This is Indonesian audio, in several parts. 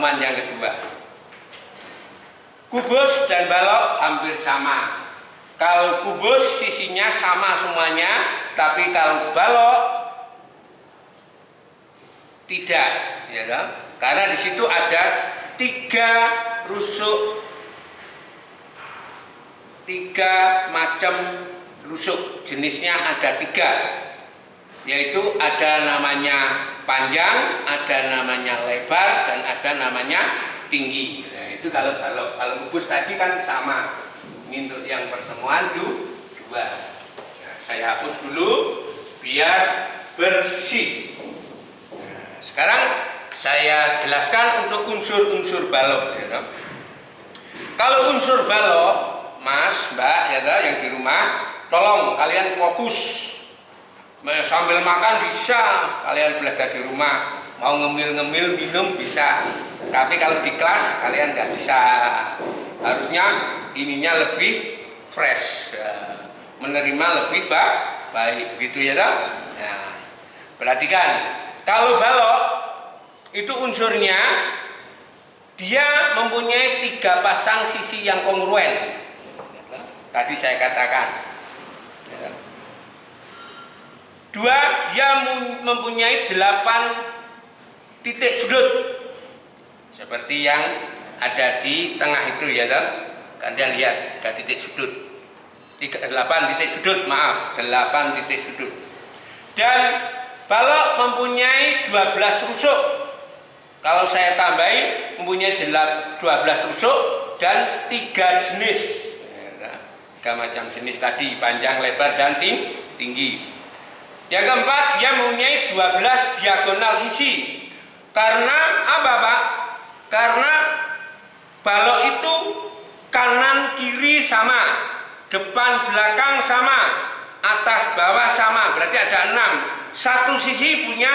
pertemuan yang kedua. Kubus dan balok hampir sama. Kalau kubus sisinya sama semuanya, tapi kalau balok tidak, ya kan? Karena di situ ada 3 rusuk, 3 macam rusuk, jenisnya ada 3, yaitu ada namanya panjang, ada namanya lebar, dan ada namanya tinggi. Nah, itu kalau balok. Kalau kubus tadi kan sama. Ini untuk yang pertemuan 2. Nah, saya hapus dulu biar bersih. Nah, sekarang saya jelaskan untuk unsur-unsur balok. Ya, kalau unsur balok, Mas, Mbak, ya, yang di rumah, tolong kalian fokus. Sambil makan bisa, kalian belajar di rumah. Mau ngemil-ngemil minum bisa. Tapi kalau di kelas kalian nggak bisa. Harusnya ininya lebih fresh, ya, menerima lebih baik, gitu ya toh. Nah, perhatikan, kalau balok itu unsurnya dia mempunyai 3 pasang sisi yang kongruen. Tadi saya katakan. 2, dia mempunyai 8 titik sudut seperti yang ada di tengah itu, ya toh. Kalian lihat 3 titik sudut, 8 titik sudut, maaf, 8 titik sudut. Dan balok mempunyai 12 rusuk. Kalau saya tambahi mempunyai 12 rusuk dan 3 jenis, 3 macam jenis tadi, panjang, lebar, dan tinggi. Yang keempat, dia mempunyai 12 diagonal sisi. Karena apa, Pak? Karena balok itu kanan kiri sama, depan belakang sama, atas bawah sama, berarti ada 6. Satu sisi punya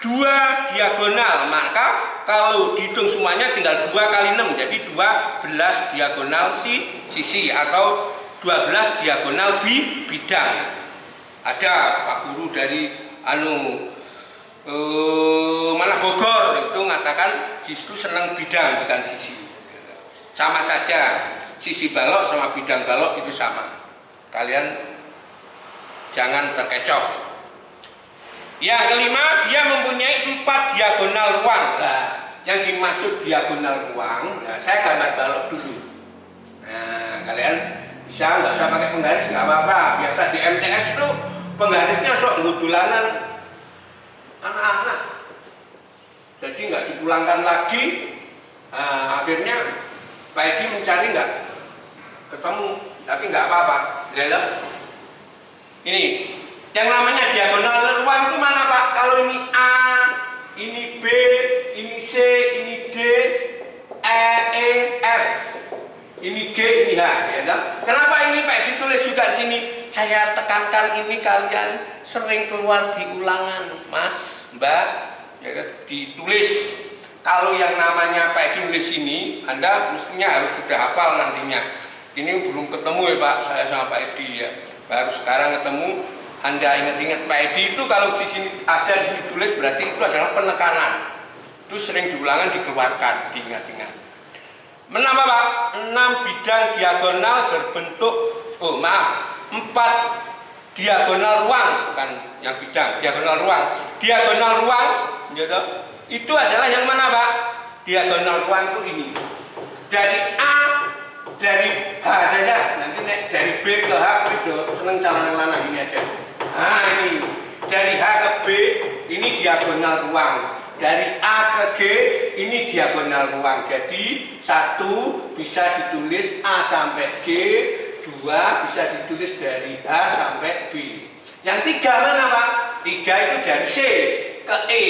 2 diagonal, maka kalau dihitung semuanya tinggal 2 kali 6, jadi 12 diagonal sisi atau 12 diagonal bidang. Ada Pak Guru dari mana Bogor itu mengatakan justru senang bidang bukan sisi. Sama saja, sisi balok sama bidang balok itu sama. Kalian jangan terkecoh. Yang kelima, dia mempunyai 4 diagonal ruang. Nah, yang dimaksud diagonal ruang, nah, saya gambar balok dulu. Nah, kalian bisa, nggak usah pakai penggaris, nggak apa-apa. Biasa di MTS itu penggarisnya sok ngudulanan anak-anak, jadi nggak dipulangkan lagi. Nah, akhirnya Pak Edi mencari nggak ketemu, tapi nggak apa-apa. Lihat, ini yang namanya diagonal ruang itu mana, Pak? Kalau ini A, ini B, ini C, ini D, E, F, ini G, ini H, ya kan? Kenapa ini Pak Edi tulis juga di sini? Saya tekankan ini kalian sering keluar di ulangan, Mas, Mbak, ya, ditulis. Kalau yang namanya Pak Edi nulis ini, Anda mestinya harus sudah hafal nantinya. Ini belum ketemu ya Pak, saya sama Pak Edi ya, baru sekarang ketemu. Anda ingat-ingat Pak Edi itu kalau di sini ada ditulis berarti itu adalah penekanan. Itu sering diulangan, dikeluarkan, diingat-ingat. Menambah Pak, 6 bidang diagonal berbentuk, 4 diagonal ruang, bukan yang bidang, diagonal ruang. Diagonal ruang, gitu, itu adalah yang mana Pak? Diagonal ruang itu ini. Dari A, dari H saja, nanti dari B ke H, itu seneng calon yang lanang ini aja. Nah ini, dari H ke B, ini diagonal ruang. Dari A ke G, ini diagonal ruang. Jadi 1 bisa ditulis A sampai G, 2 bisa ditulis dari A sampai B. Yang 3 mana Pak? 3 itu dari C ke E.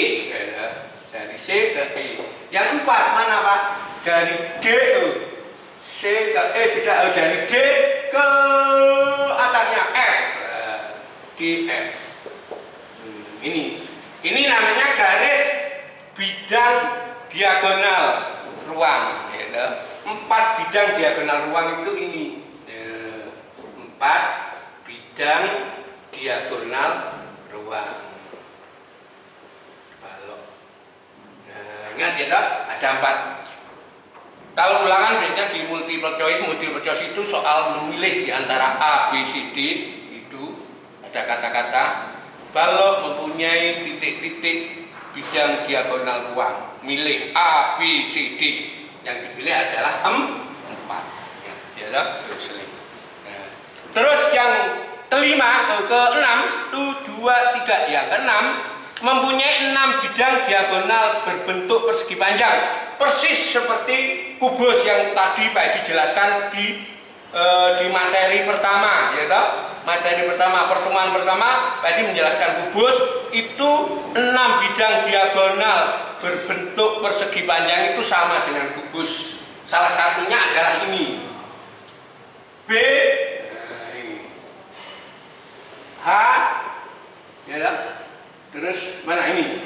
Dari C ke E. Yang 4 mana Pak? Dari G, C ke E sudah, dari D ke atasnya F. Di F. Ini namanya garis bidang diagonal ruang. 4 bidang diagonal ruang itu ini. 4 bidang diagonal ruang balok. Nah, ingat ya toh, ada 4. Kalau ulangan biasanya di multiple choice itu soal memilih di antara A, B, C, D. Itu ada kata-kata balok mempunyai titik-titik bidang diagonal ruang. Milih A, B, C, D. Yang dipilih adalah 4. Ya, berseling. Nah, terus yang keenam itu 2, 3. Yang keenam mempunyai 6 bidang diagonal berbentuk persegi panjang, persis seperti kubus yang tadi Pak Edi jelaskan di materi pertama, ya toh? Materi pertama, pertemuan pertama Pak Edi menjelaskan kubus itu 6 bidang diagonal berbentuk persegi panjang itu sama dengan kubus. Salah satunya adalah ini B, H, ya toh? Terus mana ini?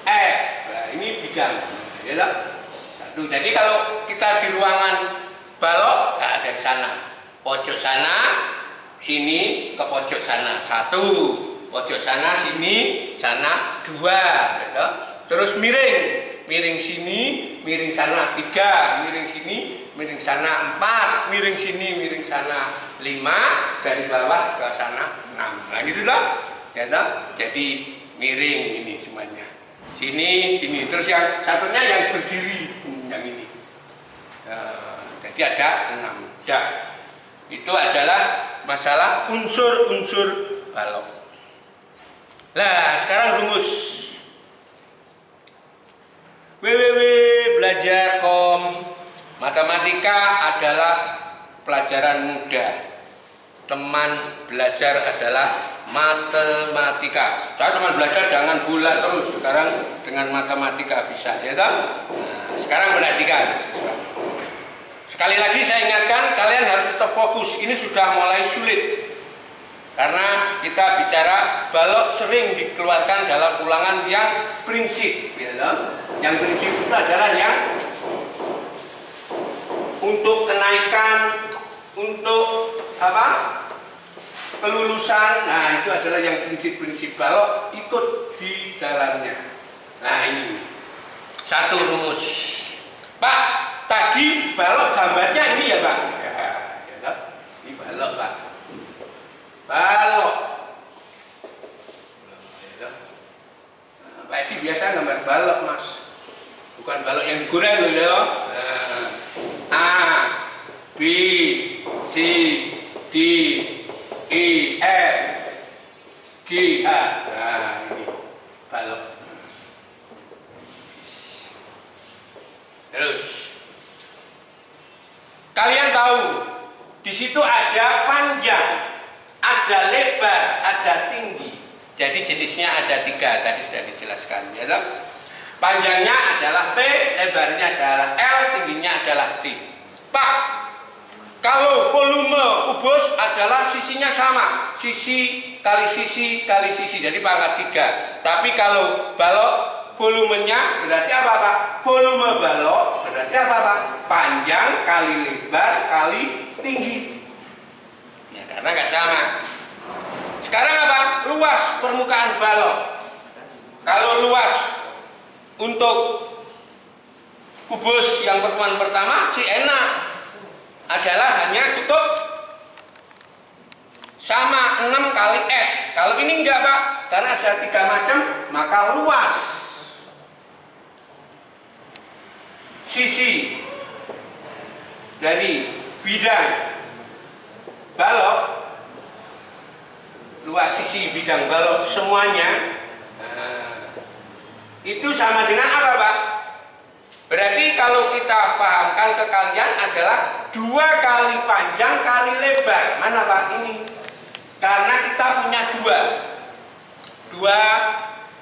F. Nah, ini bidang. Ya toh? Satu. Jadi kalau kita di ruangan balok, nah dari sana. Pojok sana, sini ke pojok sana. 1. Pojok sana, sini, sana 2. Ya toh? Terus miring sini, miring sana 3, miring sini, miring sana 4, miring sini, miring sana 5, dari bawah ke sana 6. Nah gitu toh? Ya toh? Jadi miring ini semuanya. Sini, terus yang satunya yang berdiri, yang ini. Jadi ada 6. Ya. Itu adalah masalah unsur-unsur balok. Nah, sekarang rumus. www.belajar.com. Matematika adalah pelajaran mudah. Teman belajar adalah matematika. Saya teman belajar jangan bola terus. Sekarang dengan matematika bisa, ya toh? Nah, sekarang perhatikan siswa. Sekali lagi saya ingatkan, kalian harus tetap fokus. Ini sudah mulai sulit. Karena kita bicara balok sering dikeluarkan dalam ulangan yang prinsip, ya toh? Yang prinsip itu adalah yang untuk kenaikan, untuk apa? Kelulusan. Nah, itu adalah yang prinsip-prinsip balok ikut di dalamnya. Nah, ini satu rumus. Pak, tadi balok gambarnya ini ya, Pak? Ya, ini balok, Pak. Balok. Nah, Pak Edi biasa gambar balok, Mas. Bukan balok yang digoreng loh ya. A, B, C, D, E, F, G, H. Nah, ini balok. Terus kalian tahu di situ ada panjang, ada lebar, ada tinggi. Jadi jenisnya ada 3, tadi sudah dijelaskan, ya toh? Panjangnya adalah P, lebarnya adalah L, tingginya adalah T. Pak, kalau volume kubus adalah sisinya sama, sisi kali sisi kali sisi, jadi pangkat 3. Tapi kalau balok volumenya berarti apa, Pak? Volume balok berarti apa, Pak? Panjang kali lebar kali tinggi. Ya, karena nggak sama. Sekarang apa? Luas permukaan balok. Kalau luas untuk kubus yang pertemuan pertama sih enak, adalah hanya cukup sama 6 kali S. Kalau ini enggak, Pak, karena ada 3 macam, maka luas sisi dari bidang balok, luas sisi bidang balok semuanya, itu sama dengan apa, Pak? Berarti kalau kita pahamkan ke kalian adalah 2 kali panjang kali lebar. Mana, Pak? Ini. Karena kita punya 2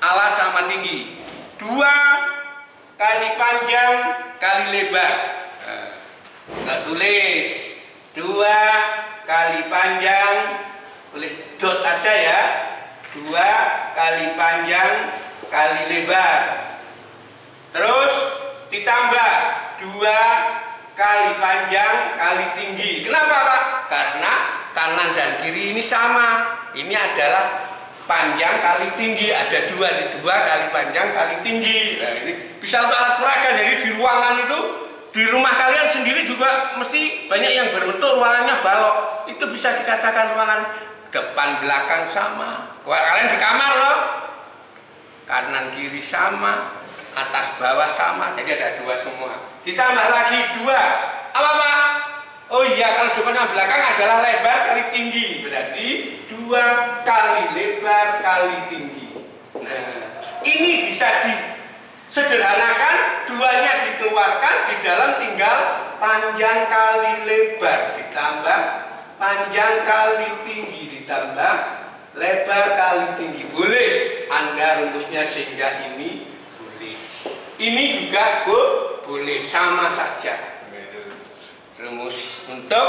alas sama tinggi. 2 kali panjang kali lebar. Nah, tulis 2 kali panjang, tulis dot aja ya. 2 kali panjang kali lebar. Terus ditambah 2 kali panjang kali tinggi. Kenapa, Pak? Karena kanan dan kiri ini sama. Ini adalah P panjang kali tinggi, ada dua kali panjang kali tinggi. Nah, ini bisa untuk alat peraga. Jadi di ruangan itu, di rumah kalian sendiri juga mesti banyak yang berbentuk ruangannya balok. Itu bisa dikatakan ruangan depan belakang sama. Kalian di kamar loh, kanan kiri sama, atas bawah sama, jadi ada dua semua. Ditambah lagi dua, apa Pak? Oh iya, kalau depan dan belakang adalah lebar kali tinggi, berarti 2 kali lebar kali tinggi. Nah, ini bisa disederhanakan, duanya dikeluarkan, di dalam tinggal panjang kali lebar ditambah panjang kali tinggi ditambah lebar kali tinggi. Boleh Anda rumusnya sehingga ini boleh. Ini juga boleh, sama saja. Rumus untuk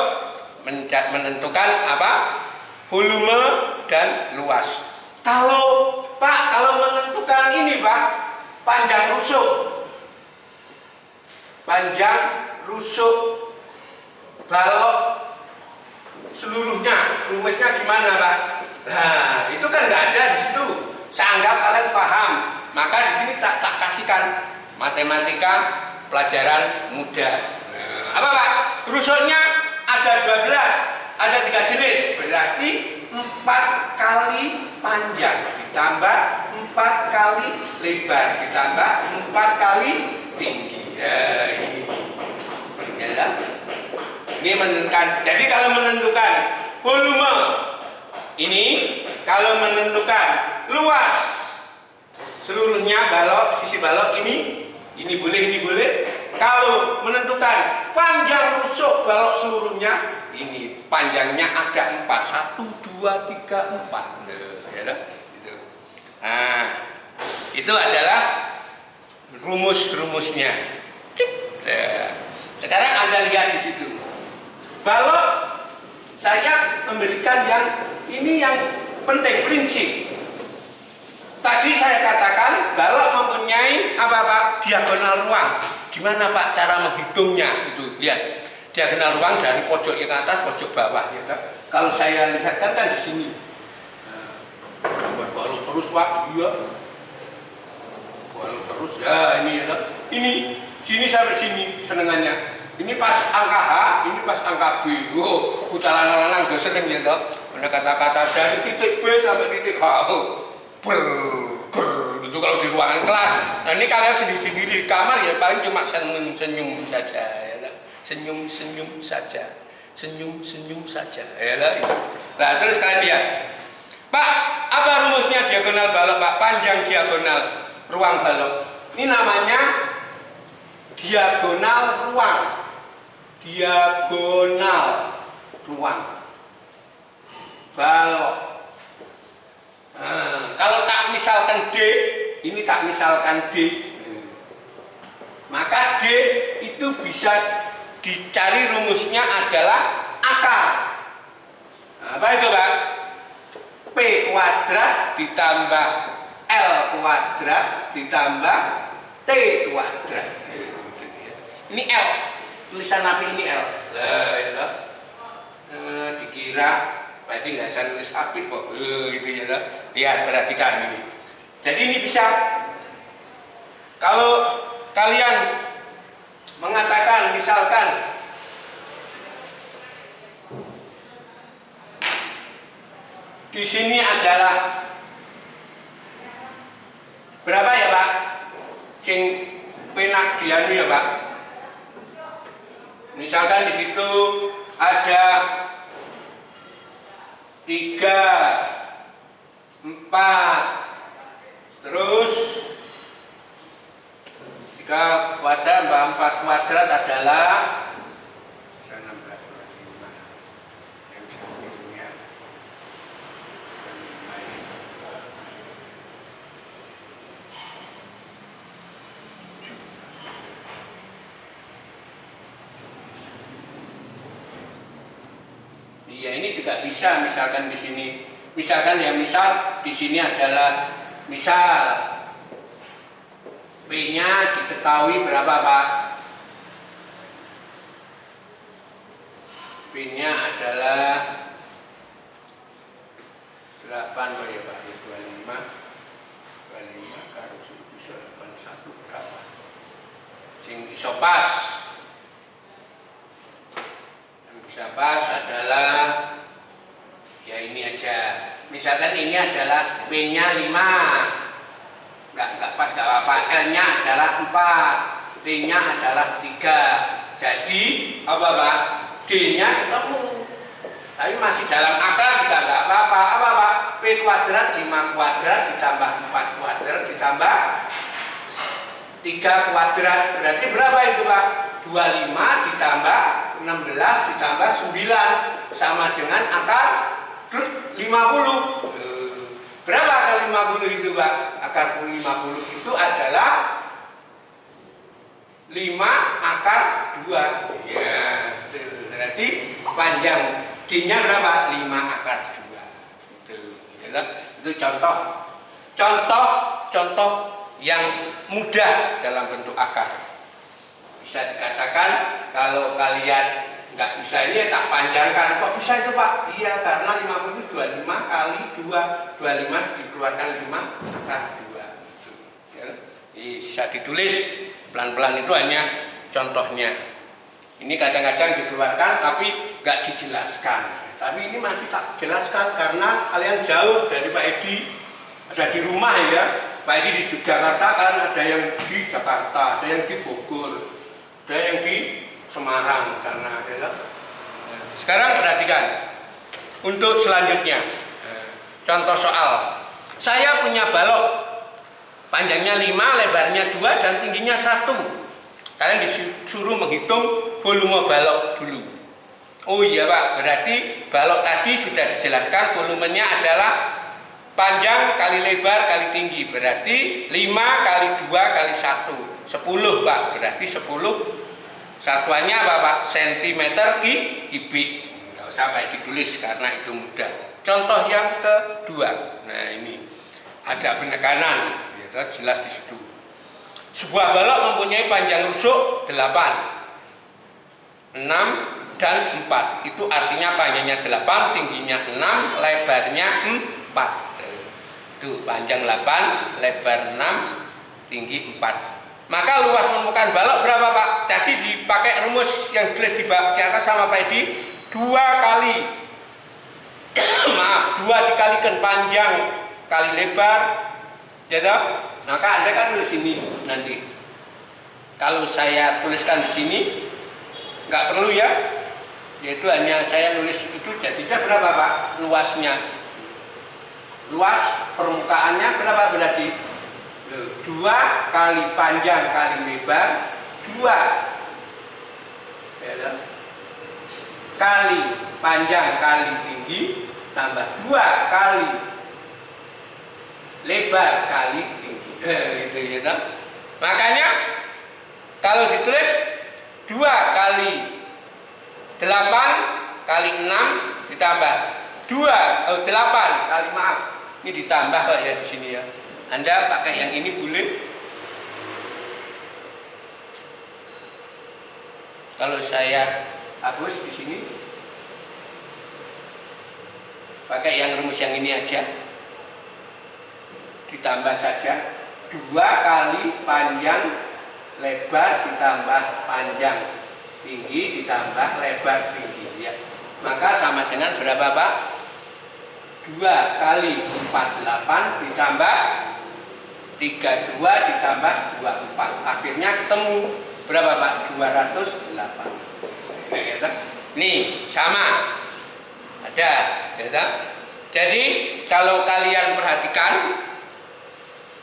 menentukan apa? Volume dan luas. Kalau Pak, kalau menentukan ini Pak, panjang rusuk balok seluruhnya, rumusnya gimana Pak? Nah, itu kan nggak ada di situ. Saya anggap kalian paham. Maka di sini tak kasihkan matematika pelajaran mudah. Apa Pak? Rusuknya ada 12, ada 3 jenis. Berarti 4 kali panjang ditambah 4 kali lebar ditambah 4 kali tinggi. Ya, ini. Ya, ini menentukan. Jadi kalau menentukan volume ini, kalau menentukan luas seluruhnya balok, sisi balok ini boleh, ini boleh. Kalau menentukan panjang rusuk balok seluruhnya, ini panjangnya ada 4, 1, 2, 3, 4. Ya, gitu. Nah, itu adalah rumus-rumusnya. Sekarang Anda lihat di situ. Balok saya memberikan yang ini yang penting, prinsip. Tadi saya katakan balok mempunyai apa Pak? Diagonal ruang. Gimana Pak cara menghitungnya? Itu lihat diagonal ruang dari pojok yang atas pojok bawah. Ya, kalau saya lihat kan di sini. Balok terus Pak, iya. Balok terus ya ini ya. Ini sini sampai sini senengannya. Ini pas angka H, ini pas angka B. Oh, ucalan-ucalan gue seneng ya toh. Ada kata-kata dari titik B sampai titik H. Itu kalau di ruangan kelas. Nah ini kalian sendiri-sendiri di kamar ya paling cuma senyum-senyum saja ya. Senyum-senyum saja. Senyum-senyum saja ya. Nah terus kalian lihat. Pak, apa rumusnya diagonal balok Pak? Panjang diagonal ruang balok. Ini namanya diagonal ruang. Diagonal ruang balok. Nah, kalau tak misalkan D, ini tak misalkan D, maka D itu bisa dicari rumusnya adalah akar. Nah, apa itu Pak? P kuadrat ditambah L kuadrat ditambah T kuadrat. Ini L, tulisan api ini L. Lah, ya dikira berarti nggak bisa nulis api kok. Gitu ya. Lihat, perhatikan ini. Jadi ini bisa kalau kalian mengatakan misalkan di sini adalah berapa ya Pak? Sing penak dianu ya Pak. Misalkan di situ ada 3, 4, terus 3 kuadrat, 4 kuadrat adalah 16, ya ini juga bisa misalkan di sini. Misalkan ya misal di sini adalah misal P-nya diketahui berapa Pak? P-nya adalah 8 ya Pak, 2 Sing iso pas. Yang bisa pas adalah ya ini aja. Misalkan ini adalah P-nya 5. Enggak pas, enggak apa-apa. L-nya adalah 4. T-nya adalah 3. Jadi apa Pak? D-nya ketemu. Tapi masih dalam akar juga enggak apa-apa. Apa Pak? P kuadrat 5 kuadrat ditambah 4 kuadrat ditambah 3 kuadrat. Berarti berapa itu Pak? 25 ditambah 16 ditambah 9 sama dengan akar 50. Berapa akar 50 itu Pak? Akar 50 itu adalah 5 akar 2. Ya, berarti panjang D-nya berapa? 5 akar 2. Itu contoh yang mudah dalam bentuk akar. Bisa dikatakan kalau kalian nggak bisa ini tak panjangkan. Kok bisa itu Pak? Iya, karena 50 itu 25 kali 2. 25 dikeluarkan 5 akar 2. Ya. Bisa ditulis pelan-pelan, itu hanya contohnya. Ini kadang-kadang dikeluarkan tapi nggak dijelaskan. Tapi ini masih tak jelaskan karena kalian jauh dari Pak Edi. Ada di rumah ya. Pak Edi di Jakarta kan, ada yang di Jakarta, ada yang di Bogor, ada yang di Semarang karena adalah. Sekarang perhatikan untuk selanjutnya, contoh soal. Saya punya balok panjangnya 5, lebarnya 2 dan tingginya 1. Kalian disuruh menghitung volume balok dulu. Oh iya Pak, berarti balok tadi sudah dijelaskan volumenya adalah panjang kali lebar kali tinggi. Berarti 5 kali 2 kali 1 10 Pak, berarti 10. Satuannya apa Pak? Sentimeter kubik. Nggak usah Pak ditulis karena itu mudah. Contoh yang kedua. Nah ini ada penekanan. Biasa jelas di situ. Sebuah balok mempunyai panjang rusuk 8, 6 dan 4. Itu artinya panjangnya 8, tingginya 6, lebarnya 4. Itu panjang 8, lebar 6, tinggi 4. Maka luas permukaan balok berapa Pak? Tadi dipakai rumus yang ditulis di atas sama Pak Edi, 2 kali maaf, 2 dikalikan panjang kali lebar, ya toh? Maka Anda kan tulis ini nanti. Kalau saya tuliskan di sini nggak perlu ya, yaitu hanya saya nulis itu jadinya berapa Pak? Luasnya, luas permukaannya berapa berarti? 2 kali panjang kali lebar 2 ya, kali panjang kali tinggi tambah 2 kali lebar kali tinggi gitu ya. Makanya kalau ditulis 2 kali 8 kali 6 ditambah 8 kali maaf ini ditambah kok ya di sini ya. Anda pakai yang ini boleh. Kalau saya hapus di sini, pakai yang rumus yang ini aja. Ditambah saja 2 kali panjang lebar ditambah panjang tinggi ditambah lebar tinggi ya. Maka sama dengan berapa Pak? 2 kali 48 ditambah 32 ditambah 24, akhirnya ketemu berapa Pak? 208. Nih sama ada ya. Jadi kalau kalian perhatikan,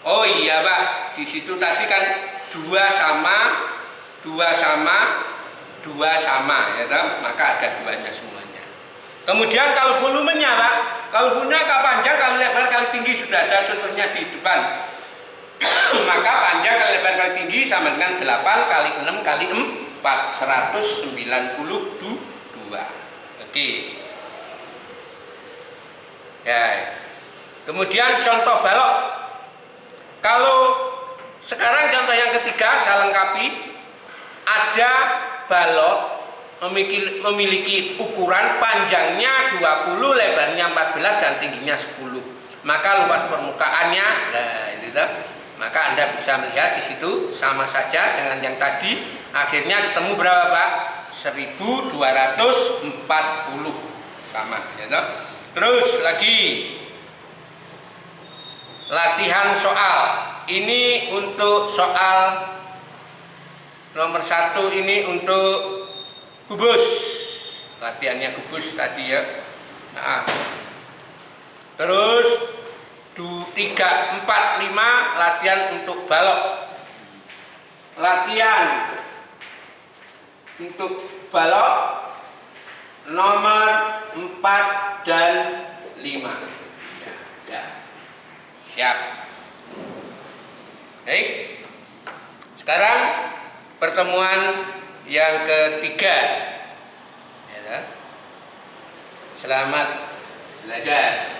oh iya Pak, di situ tadi kan 2 sama 2 sama 2 sama ya, maka ada 2-nya semuanya. Kemudian kalau volumenya Pak, kalau volumenya panjang kali lebar kali tinggi sudah ada contohnya di depan. Maka panjang kali lebar kali tinggi sama dengan 8 kali 6 kali 4 192. Oke. Ya. Kemudian contoh balok. Kalau sekarang contoh yang ketiga saya lengkapi. Ada balok memiliki ukuran panjangnya 20, lebarnya 14 dan tingginya 10. Maka luas permukaannya nah itu Maka Anda bisa melihat di situ sama saja dengan yang tadi. Akhirnya ketemu berapa Pak? 1240 sama ya toh? Terus lagi latihan soal. Ini untuk soal nomor 1 ini untuk kubus. Latihannya kubus tadi ya. Nah, terus 3, 4, 5 latihan untuk balok. Latihan untuk balok nomor 4 dan 5. Ya. Siap. Baik. Sekarang pertemuan yang ketiga. Ya. Selamat belajar.